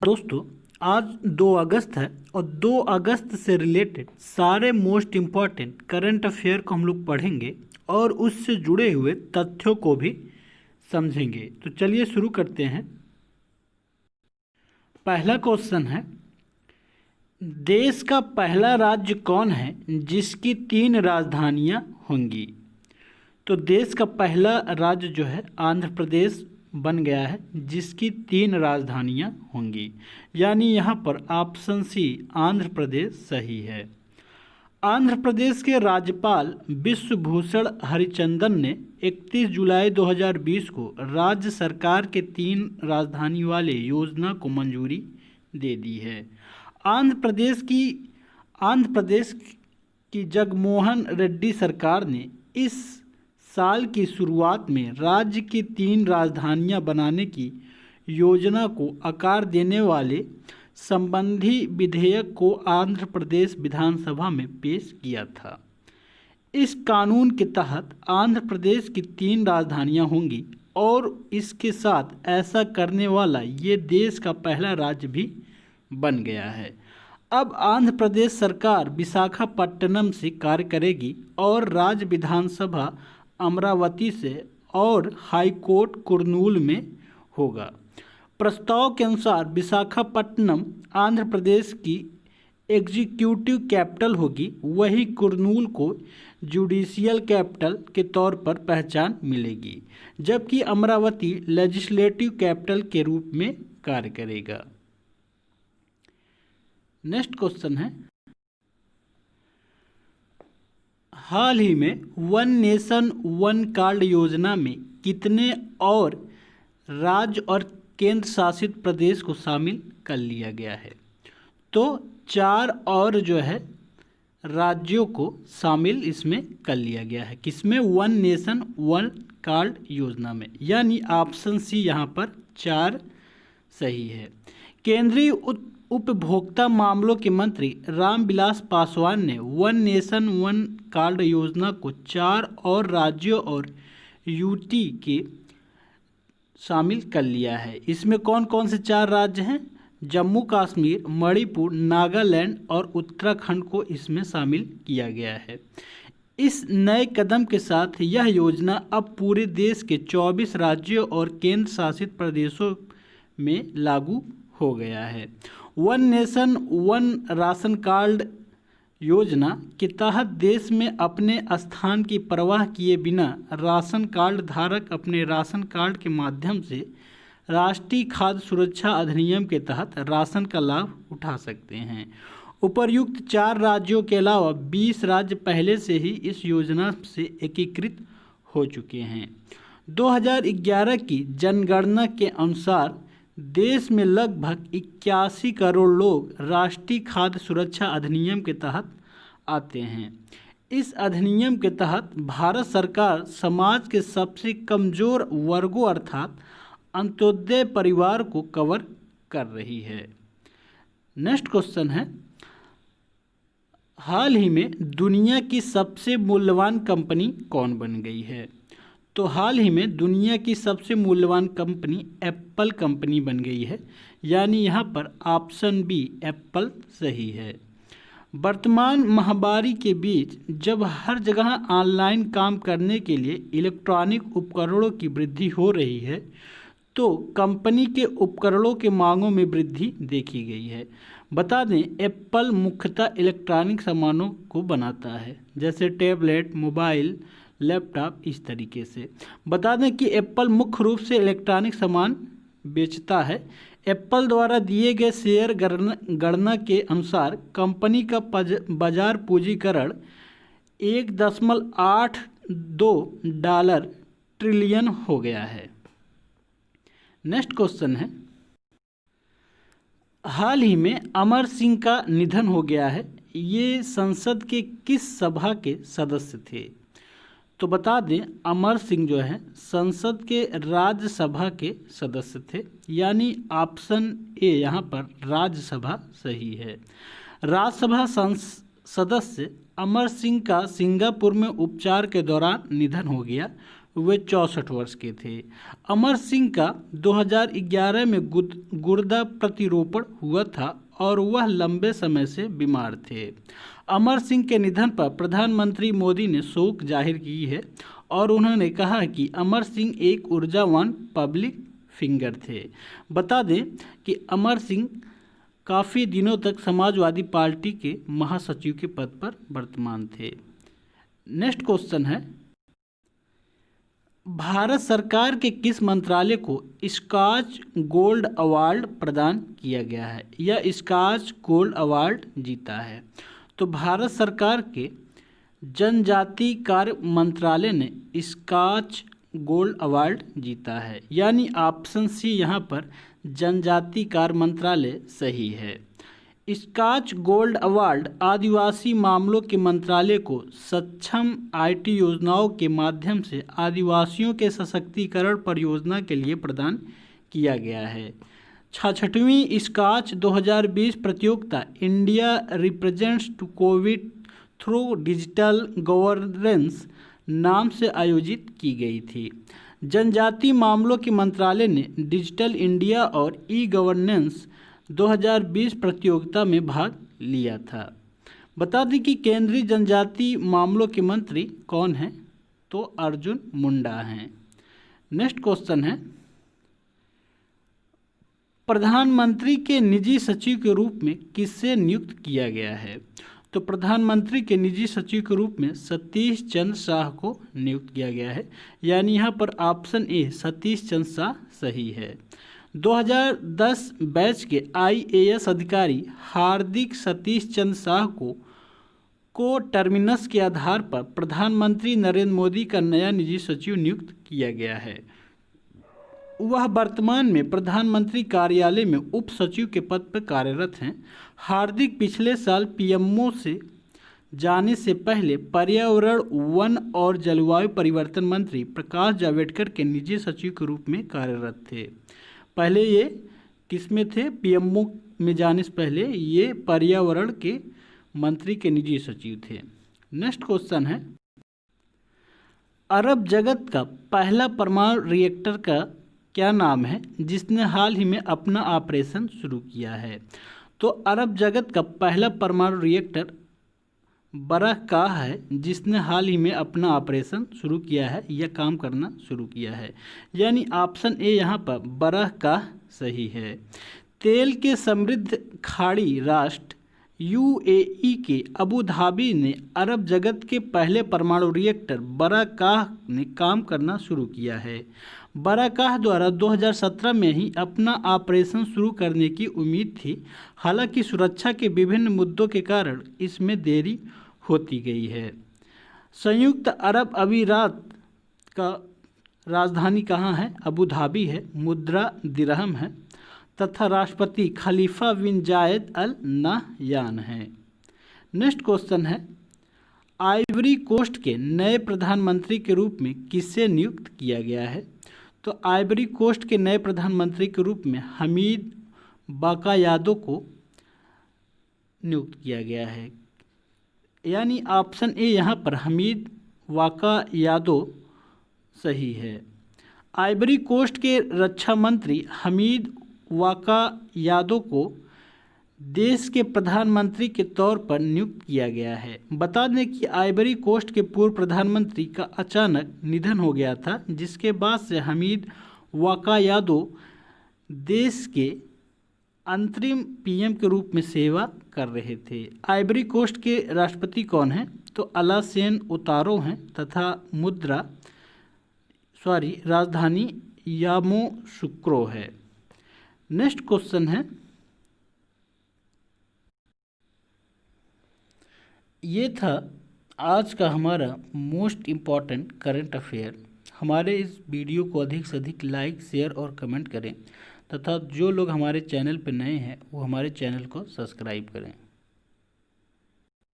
दोस्तों, आज 2 अगस्त है और 2 अगस्त से रिलेटेड सारे मोस्ट इम्पॉर्टेंट करंट अफेयर को हम लोग पढ़ेंगे और उससे जुड़े हुए तथ्यों को भी समझेंगे। तो चलिए शुरू करते हैं। पहला क्वेश्चन है, देश का पहला राज्य कौन है जिसकी 3 राजधानियां होंगी? तो देश का पहला राज्य जो है आंध्र प्रदेश बन गया है जिसकी 3 राजधानियां होंगी, यानी यहाँ पर ऑप्शन सी आंध्र प्रदेश सही है। आंध्र प्रदेश के राज्यपाल विश्वभूषण हरिचंदन ने 31 जुलाई 2020 को राज्य सरकार के 3 राजधानी वाले योजना को मंजूरी दे दी है। आंध्र प्रदेश की जगनमोहन रेड्डी सरकार ने इस साल की शुरुआत में राज्य की 3 राजधानियां बनाने की योजना को आकार देने वाले संबंधी विधेयक को आंध्र प्रदेश विधानसभा में पेश किया था। इस कानून के तहत आंध्र प्रदेश की 3 राजधानियां होंगी और इसके साथ ऐसा करने वाला ये देश का पहला राज्य भी बन गया है। अब आंध्र प्रदेश सरकार विशाखापट्टनम से कार्य करेगी और राज्य विधानसभा अमरावती से और हाईकोर्ट कुर्नूल में होगा। प्रस्ताव के अनुसार विशाखापट्टनम आंध्र प्रदेश की एग्जीक्यूटिव कैपिटल होगी, वहीं कुर्नूल को जुडिशियल कैपिटल के तौर पर पहचान मिलेगी, जबकि अमरावती लेजिस्लेटिव कैपिटल के रूप में कार्य करेगा। नेक्स्ट क्वेश्चन है, हाल ही में वन नेशन वन कार्ड योजना में कितने और राज्य और केंद्र शासित प्रदेश को शामिल कर लिया गया है? तो 4 और जो है राज्यों को शामिल इसमें कर लिया गया है। किसमें? वन नेशन वन कार्ड योजना में, यानी ऑप्शन सी यहाँ पर 4 सही है। केंद्रीय उपभोक्ता मामलों के मंत्री रामविलास पासवान ने वन नेशन वन कार्ड योजना को 4 और राज्यों और यूटी के शामिल कर लिया है। इसमें कौन कौन से 4 राज्य हैं? जम्मू कश्मीर, मणिपुर, नागालैंड और उत्तराखंड को इसमें शामिल किया गया है। इस नए कदम के साथ यह योजना अब पूरे देश के 24 राज्यों और केंद्र शासित प्रदेशों में लागू हो गया है। One nation one ration card योजना के तहत देश में अपने स्थान की परवाह किए बिना राशन कार्ड धारक अपने राशन कार्ड के माध्यम से राष्ट्रीय खाद्य सुरक्षा अधिनियम के तहत राशन का लाभ उठा सकते हैं। उपर्युक्त 4 राज्यों के अलावा 20 राज्य पहले से ही इस योजना से एकीकृत हो चुके हैं। 2011 की जनगणना के अनुसार देश में लगभग 81 करोड़ लोग राष्ट्रीय खाद्य सुरक्षा अधिनियम के तहत आते हैं। इस अधिनियम के तहत भारत सरकार समाज के सबसे कमजोर वर्गों अर्थात अंत्योदय परिवार को कवर कर रही है। नेक्स्ट क्वेश्चन है, हाल ही में दुनिया की सबसे मूल्यवान कंपनी कौन बन गई है? तो हाल ही में दुनिया की सबसे मूल्यवान कंपनी एप्पल कंपनी बन गई है, यानी यहाँ पर ऑप्शन बी एप्पल सही है। वर्तमान महामारी के बीच जब हर जगह ऑनलाइन काम करने के लिए इलेक्ट्रॉनिक उपकरणों की वृद्धि हो रही है, तो कंपनी के उपकरणों के मांगों में वृद्धि देखी गई है। बता दें, एप्पल मुख्यतः इलेक्ट्रॉनिक सामानों को बनाता है, जैसे टैबलेट, मोबाइल, लैपटॉप, इस तरीके से। बता दें कि एप्पल मुख्य रूप से इलेक्ट्रॉनिक सामान बेचता है। एप्पल द्वारा दिए गए शेयर गणना के अनुसार कंपनी का बाजार पूंजीकरण $1.82 ट्रिलियन हो गया है। नेक्स्ट क्वेश्चन है, हाल ही में अमर सिंह का निधन हो गया है। ये संसद के किस सभा के सदस्य थे? तो बता दें, अमर सिंह जो है संसद के राज्यसभा के सदस्य थे, यानी ऑप्शन ए यहाँ पर राज्यसभा सही है। राज्यसभा सदस्य अमर सिंह का सिंगापुर में उपचार के दौरान निधन हो गया। वे 64 वर्ष के थे। अमर सिंह का 2011 में गुर्दा प्रतिरोपण हुआ था और वह लंबे समय से बीमार थे। अमर सिंह के निधन पर प्रधानमंत्री मोदी ने शोक जाहिर की है और उन्होंने कहा कि अमर सिंह एक ऊर्जावान पब्लिक फिगर थे। बता दें कि अमर सिंह काफ़ी दिनों तक समाजवादी पार्टी के महासचिव के पद पर वर्तमान थे। नेक्स्ट क्वेश्चन है, भारत सरकार के किस मंत्रालय को स्कॉच गोल्ड अवार्ड प्रदान किया गया है? यह स्कॉच गोल्ड अवार्ड जीता है। तो भारत सरकार के जनजाति कार्य मंत्रालय ने स्कॉच गोल्ड अवार्ड जीता है, यानी ऑप्शन सी यहाँ पर जनजाति कार्य मंत्रालय सही है। स्कॉच गोल्ड अवार्ड आदिवासी मामलों के मंत्रालय को सक्षम आईटी योजनाओं के माध्यम से आदिवासियों के सशक्तिकरण परियोजना के लिए प्रदान किया गया है। 66वीं स्कॉच 2020 प्रतियोगिता India represents to Covid through digital governance नाम से आयोजित की गई थी। जनजातीय मामलों के मंत्रालय ने डिजिटल इंडिया और ई गवर्नेंस 2020 प्रतियोगिता में भाग लिया था। बता दें कि केंद्रीय जनजातीय मामलों के मंत्री कौन हैं? तो अर्जुन मुंडा हैं। नेक्स्ट क्वेश्चन है, प्रधानमंत्री के निजी सचिव के रूप में किसे नियुक्त किया गया है? तो प्रधानमंत्री के निजी सचिव के रूप में सतीश चंद्र शाह को नियुक्त किया गया है, यानी यहाँ पर ऑप्शन ए सतीश चंद्र शाह सही है। 2010 बैच के आईएएस अधिकारी हार्दिक सतीश चंद्र शाह को टर्मिनस के आधार पर प्रधानमंत्री नरेंद्र मोदी का नया निजी सचिव नियुक्त किया गया है। वह वर्तमान में प्रधानमंत्री कार्यालय में उप सचिव के पद पर कार्यरत हैं। हार्दिक पिछले साल पीएमओ से जाने से पहले पर्यावरण, वन और जलवायु परिवर्तन मंत्री प्रकाश जावड़ेकर के निजी सचिव के रूप में कार्यरत थे। पहले ये किस में थे? पीएमओ में जाने से पहले ये पर्यावरण के मंत्री के निजी सचिव थे। नेक्स्ट क्वेश्चन है, अरब जगत का पहला परमाणु रिएक्टर का क्या नाम है जिसने हाल ही में अपना ऑपरेशन शुरू किया है? तो अरब जगत का पहला परमाणु रिएक्टर बरकाह है जिसने हाल ही में अपना ऑपरेशन शुरू किया है या काम करना शुरू किया है, यानी ऑप्शन ए यहाँ पर बरकाह सही है। तेल के समृद्ध खाड़ी राष्ट्र यूएई के अबू धाबी ने अरब जगत के पहले परमाणु रिएक्टर बरकाह ने काम करना शुरू किया है। बरकाह द्वारा 2017 में ही अपना ऑपरेशन शुरू करने की उम्मीद थी, हालांकि सुरक्षा के विभिन्न मुद्दों के कारण इसमें देरी होती गई है। संयुक्त अरब अमीरात का राजधानी कहाँ है? अबू धाबी है, मुद्रा दिरहम है तथा राष्ट्रपति खलीफा बिन जायद अल नहयान है। नेक्स्ट क्वेश्चन है, आइवरी कोस्ट के नए प्रधानमंत्री के रूप में किसे नियुक्त किया गया है? तो आइवरी कोस्ट के नए प्रधानमंत्री के रूप में हमीद बाकायादो को नियुक्त किया गया है, यानी ऑप्शन ए यहाँ पर हमीद वाकायादो सही है। आइवरी कोस्ट के रक्षा मंत्री हमीद वाकायादो को देश के प्रधानमंत्री के तौर पर नियुक्त किया गया है। बता दें कि आइवरी कोस्ट के पूर्व प्रधानमंत्री का अचानक निधन हो गया था, जिसके बाद से हमीद वाकायादो देश के अंतरिम पीएम के रूप में सेवा कर रहे थे। आइवरी कोस्ट के राष्ट्रपति कौन हैं? तो अलासेन उतारो हैं तथा राजधानी यामोसुक्रो है। नेक्स्ट क्वेश्चन है, ये था आज का हमारा मोस्ट इम्पॉर्टेंट करंट अफेयर। हमारे इस वीडियो को अधिक से अधिक लाइक, शेयर और कमेंट करें तथा जो लोग हमारे चैनल पर नए हैं वो हमारे चैनल को सब्सक्राइब करें।